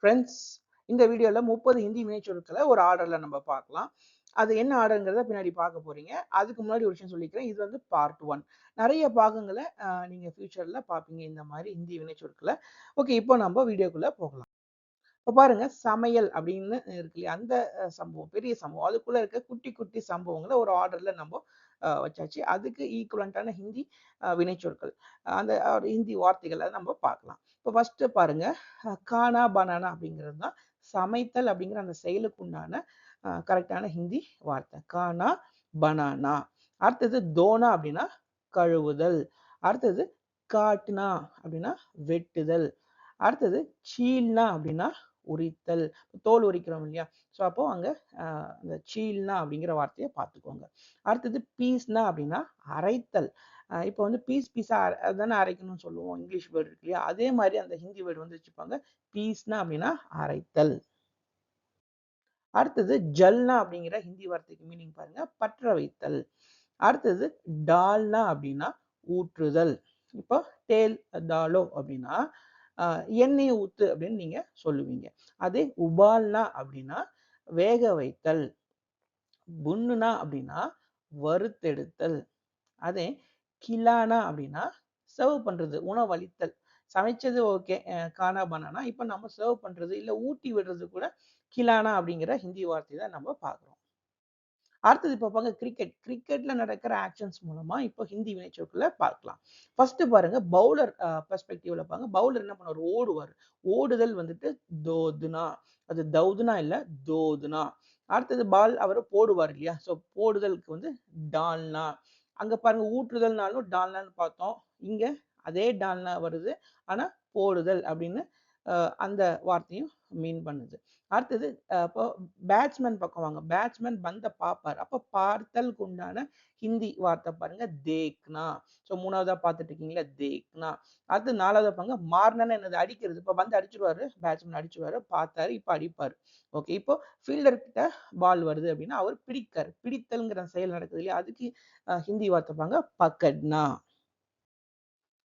Friends, இந்த வீடியோல 30 ஹிந்தி வினைச்சொற்களை ஒரு ஆர்டர்ல நம்ம பார்க்கலாம். அது என்ன ஆர்டர்ங்கிறத பின்னாடி பார்க்க போறீங்க. அதுக்கு முன்னாடி ஒரு விஷயம் சொல்லிக்கிறேன். இது வந்து பார்ட் 1. நிறைய பாகங்களை நீங்க ஃபியூச்சர்ல பார்ப்பீங்க இந்த மாதிரி ஹிந்தி வினைச்சொற்களை. ஓகே, இப்போ நம்ம வீடியோக்குள்ள போகலாம். இப்போ பாருங்க, சமையல் அப்படின்னு இருக்கு இல்லையா, அந்த சம்பவம் பெரிய சம்பவம். அதுக்குள்ள இருக்க குட்டி குட்டி சம்பவங்களை ஒரு ஆர்டர்ல நம்ம வச்சாச்சு. அதுக்கு ஈக்குவலண்டான ஹிந்தி வினைச்சொற்கள், அந்த ஹிந்தி வார்த்தைகள் அதை நம்ம பார்க்கலாம். இப்போ ஃபர்ஸ்ட் பாருங்க, கானா பனானா அப்படிங்கிறது தான் சமைத்தல் அப்படிங்கிற அந்த செயலுக்கு உண்டான கரெக்டான ஹிந்தி வார்த்தை. கானா பனானா. அடுத்தது தோனா அப்படின்னா கழுவுதல். அடுத்தது காட்டுனா அப்படின்னா வெட்டுதல். அடுத்தது சீல்னா அப்படின்னா உரித்தல். தோல் உரிக்கிறோம் இல்லையா, ஸோ அப்போ அங்க அந்த சீல்னா அப்படிங்கிற வார்த்தையை பார்த்துக்கோங்க. அடுத்தது பீஸ்னா அப்படின்னா அரைத்தல். இப்போ வந்து பீஸ் பீஸா தானே அரைக்கணும்னு சொல்லுவோம், இங்கிலீஷ் வேர்டு இருக்கு இல்லையா, அதே மாதிரி அந்த ஹிந்தி வேர்டு வந்து வச்சுப்பாங்க. பீஸ்னா அப்படின்னா அரைத்தல். அடுத்தது ஜல்னா அப்படிங்கிற ஹிந்தி வார்த்தைக்கு மீனிங் பாருங்க, பற்ற வைத்தல். அடுத்தது டால்னா அப்படின்னா ஊற்றுதல். இப்போ டேல் டாலோ அப்படின்னா எண்ணெயை ஊத்து அப்படின்னு நீங்க சொல்லுவீங்க. அதே உபால்னா அப்படின்னா வேக வைத்தல். புண்ணுனா அப்படின்னா வறுத்தெடுத்தல். அதே கிலானா அப்படின்னா சர்வ் பண்றது, உணவளித்தல். சமைச்சது ஓகே, கானா பனானா. இப்போ நம்ம சர்வ் பண்றது இல்ல ஊட்டி விடுறது கூட கிலானா அப்படிங்கிற ஹிந்தி வார்த்தை தான் நம்ம பார்க்குறோம். அடுத்தது இப்போ பாருங்க, கிரிக்கெட்ல நடக்கிற ஆக்ஷன்ஸ் மூலமா இப்போ ஹிந்தி வினைச்சொற்களை பார்க்கலாம். ஃபர்ஸ்ட் பாருங்க, பவுலர் பெர்ஸ்பெக்டிவ்ல பாருங்க. பவுலர் என்ன பண்ணுவார், ஓடுவார். ஓடுதல் வந்துட்டு தோதுனா, அது தௌதுனா இல்ல தோதுனா. அடுத்தது பால் அவர் போடுவார் இல்லையா, ஸோ போடுதலுக்கு வந்து டால்னா. அங்க பாருங்க, ஊற்றுதல்னாலும் டால்னான்னு பார்த்தோம். இங்க அதே டால்னா வருது, ஆனா போடுதல் அப்படின்னு அந்த வார்த்தையும் மீன் பண்ணுது. அடுத்தது இப்போ பேட்ஸ்மேன் பக்கம் வாங்க. பேட்ஸ்மேன் பந்த பார்ப்பார். அப்போ பார்த்தலுக்கு உண்டான ஹிந்தி வார்த்தை பாருங்க, தேக்னா. ஸோ மூணாவதா பார்த்துட்டு இருக்கீங்களா, தேக்னா. அடுத்து நாலாவதா பாருங்க, மார்னன்னு என்னது, அடிக்கிறது. இப்போ வந்து அடிச்சிருவாரு, பேட்ஸ்மேன் அடிச்சிருவாரு, பார்த்தாரு, இப்போ அடிப்பாரு. ஓகே, இப்போ ஃபீல்டர் கிட்ட பால் வருது அப்படின்னா அவர் பிடிக்காரு. பிடித்தல்ங்கிற செயல் நடக்குது இல்லையா, அதுக்கு ஹிந்தி வார்த்தை பாருங்க, பக்கட்னா.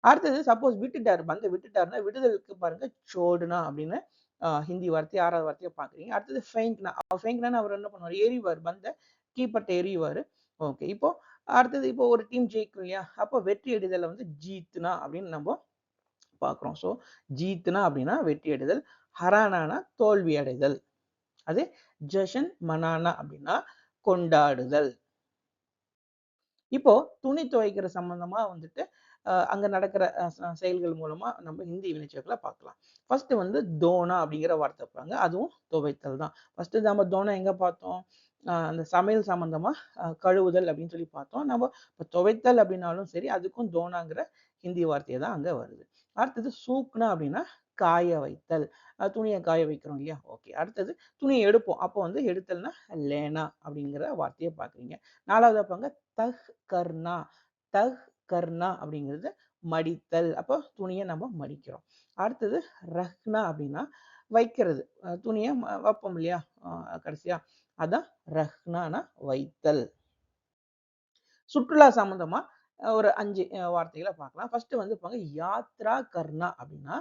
அடுத்தது சப்போஸ் விட்டுட்டாரு, பந்து விட்டுட்டாருன்னா விடுதலுக்கு பாருங்க சோடுனா அப்படின்னு ஹிந்தி வார்த்தை 6வது வார்த்தையை பாக்குறீங்க. அடுத்தது ஃபெயிங்க்னா. ஃபெயிங்க்னா அவர் என்ன பண்ணுவார், எறிவார், பந்த கீப்பர்ட்ட எறிவார். ஓகே, இப்போ அடுத்தது இப்போ ஒரு டீம் ஜெயிக்கும் இல்லையா, அப்போ வெற்றி அடைதலை வந்து ஜீத்னா அப்படின்னு நம்ம பார்க்குறோம். ஸோ ஜீத்னா அப்படின்னா வெற்றி அடைதல். ஹரானானா தோல்வி அடைதல். அதே ஜஷன் மனானா அப்படின்னா கொண்டாடுதல். இப்போ துணி துவைக்கிற சம்பந்தமா வந்துட்டு அங்க நடக்கிற செயல்கள் மூலமா நம்ம ஹிந்தி வினைச்சொற்களை பார்க்கலாம். ஃபர்ஸ்ட் வந்து தோனா அப்படிங்கிற வார்த்தை பாருங்க, அதுவும் துவைத்தல் தான். ஃபர்ஸ்ட் நம்ம தோனா எங்க பார்த்தோம், அந்த சமையல் சம்பந்தமா கழுவுதல் அப்படின்னு சொல்லி பார்த்தோம். நம்ம இப்போ துவைத்தல் அப்படின்னாலும் சரி, அதுக்கும் தோனாங்கிற ஹிந்தி வார்த்தையை தான் அங்க வருது. அடுத்தது சூக்னா அப்படின்னா காய வைத்தல். துணியை காய வைக்கிறோம் இல்லையா, ஓகே. அடுத்தது துணியை எடுப்போம், அப்போ வந்து எடுத்தல்னா லேனா அப்படிங்கிற வார்த்தையை பார்க்குறீங்க. நாலாவது பாங்க தஹ் கர்னா. தஹ் கர்னா அப்படிங்கிறது மடித்தல். அப்போ துணியை நம்ம மடிக்கிறோம். அடுத்தது ரஹ்னா அப்படின்னா வைக்கிறது, துணியை வைப்போம் இல்லையா கடைசியா, அதான் ரஹ்னானா வைத்தல். சுற்றுலா சம்பந்தமா ஒரு 5 வார்த்தைகளை பார்க்கலாம். ஃபர்ஸ்ட் வந்து யாத்ரா கர்னா அப்படின்னா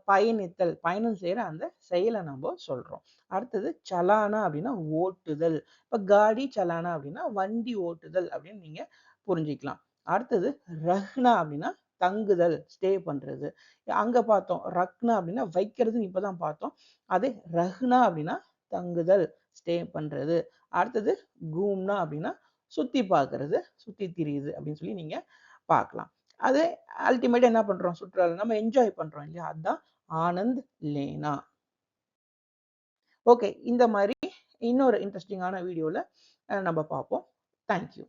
பயணித்தல், பயணம் செய்யற அந்த செயலை நம்ம சொல்றோம். அடுத்தது சலானா அப்படின்னா ஓட்டுதல். இப்ப காடி சலானா அப்படின்னா வண்டி ஓட்டுதல் அப்படின்னு நீங்க புரிஞ்சுக்கலாம். அடுத்தது ரஹ்னா அப்படின்னா தங்குதல், ஸ்டே பண்றது. அங்க பார்த்தோம் ரக்னா அப்படின்னா வைக்கிறதுன்னு இப்பதான் பார்த்தோம். அதே ரஹ்னா அப்படின்னா தங்குதல், ஸ்டே பண்றது. அடுத்தது கூம்னா அப்படின்னா சுத்தி பார்க்கறது, சுத்தி திரியுது அப்படின்னு சொல்லி நீங்க பார்க்கலாம். அது அல்டிமேட்டா என்ன பண்றோம், சுற்றுலா நம்ம என்ஜாய் பண்றோம் இல்லையா, அதுதான் ஆனந்த் லேனா. ஓகே, இந்த மாதிரி இன்னொரு இன்ட்ரெஸ்டிங்கான வீடியோல நம்ம பார்ப்போம். தேங்க்யூ.